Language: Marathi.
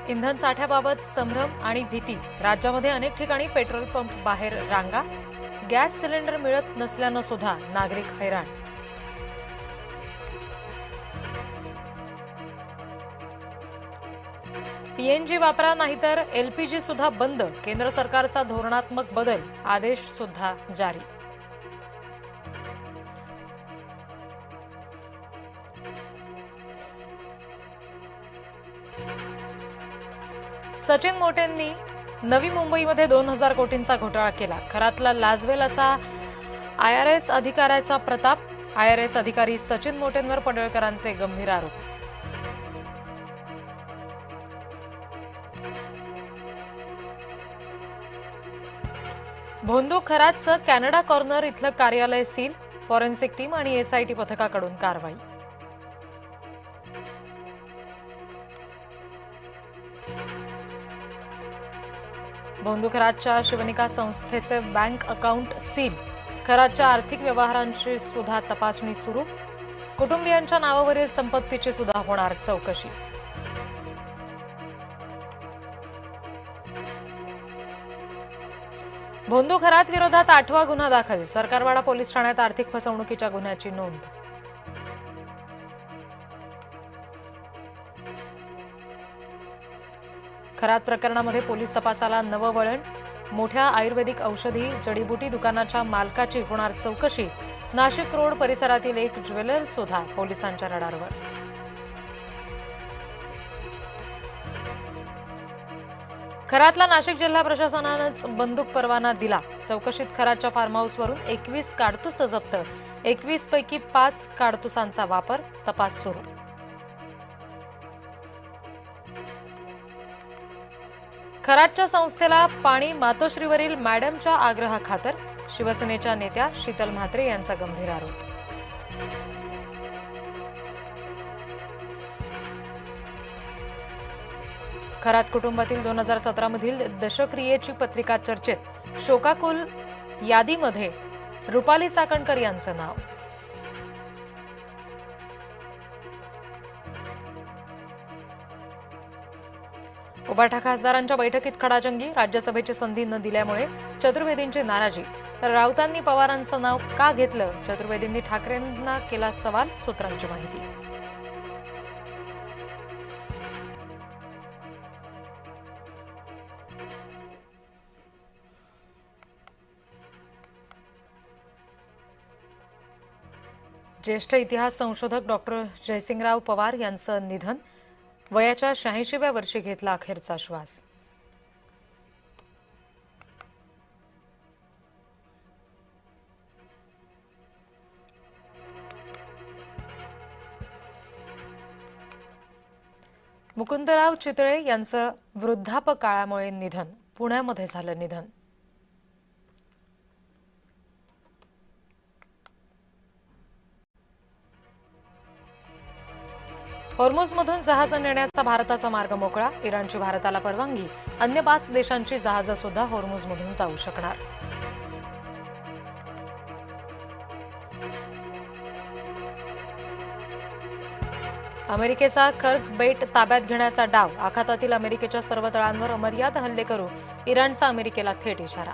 इंधन साठ्याबाबत संभ्रम आणि भीती. राज्यामध्ये अनेक ठिकाणी पेट्रोल पंप बाहेर रांगा. गॅस सिलेंडर मिळत नसल्यानं सुद्धा नागरिक हैराण. पीएनजी वापरा नाहीतर एलपीजी सुद्धा बंद. केंद्र सरकारचा धोरणात्मक बदल. आदेश सुद्धा जारी. सचिन मोटेंनी नवी मुंबईमध्ये 2,000 कोटींचा घोटाळा केला. खरातला लाजवेल असा आयआरएस अधिकाऱ्याचा प्रताप. आयआरएस अधिकारी सचिन मोटेंवर पडळकरांचे गंभीर आरोप. भोंदू खरातचं कॅनडा कॉर्नर इथलं कार्यालय सील. फॉरेन्सिक टीम आणि एसआयटी पथकाकडून कारवाई. भोंदू खरातच्या शिवनिका संस्थेचे बँक अकाउंट सील. खरातच्या आर्थिक व्यवहारांची सुद्धा तपासणी सुरू. कुटुंबियांच्या नावावरील संपत्तीची सुद्धा होणार चौकशी. भोंदू खरात विरोधात 8वा गुन्हा दाखल. सरकारवाडा पोलीस ठाण्यात आर्थिक फसवणुकीच्या गुन्ह्याची नोंद. खरात प्रकरणामध्ये पोलीस तपासाला नवं वळण. मोठ्या आयुर्वेदिक औषधी जडीबुटी दुकानाच्या मालकाची होणार चौकशी. नाशिक रोड परिसरातील एक ज्वेलर्स सुद्धा पोलिसांच्या रडारवर. खरातला नाशिक जिल्हा प्रशासनानंच बंदूक परवाना दिला. चौकशीत खरातच्या फार्म हाऊसवरून 21 काडतुसं जप्त. 21 पैकी 5 काडतुसांचा वापर. तपास सुरू. खरातच्या संस्थेला पाणी. मातोश्रीवरील मॅडमच्या आग्रहाखातर. शिवसेनेच्या नेत्या शीतल म्हात्रे यांचा गंभीर आरोप. खरात कुटुंबातील 2017 मधील दशक्रियेची पत्रिका चर्चेत. शोकाकुल यादीमध्ये रुपाली चाकणकर यांचं नाव. उबाटा खासदारांच्या बैठकीत खडाजंगी. राज्यसभेची संधी न दिल्यामुळे चतुर्वेदींची नाराजी. तर राऊतांनी पवारांचं नाव का घेतलं? चतुर्वेदींनी ठाकरेंना केला सवाल. सूत्रांची माहिती. ज्येष्ठ इतिहास संशोधक डॉक्टर जयसिंगराव पवार यांचं निधन. वयाच्या 86व्या वर्षी घेतला अखेरचा श्वास. मुकुंदराव चितळे यांचं वृद्धापकाळामुळे निधन. पुण्यामध्ये झालं निधन. हॉर्मुझमधून जहाजं नेण्याचा भारताचा मार्ग मोकळा. इराणची भारताला परवानगी. अन्य 5 देशांची जहाजं सुद्धा हॉर्मुझमधून जाऊ शकणार. अमेरिकेचा कर्क बेट ताब्यात घेण्याचा डाव. आखातातील अमेरिकेच्या सर्व तळांवर अमर्याद हल्ले करू. इराणचा अमेरिकेला थेट इशारा.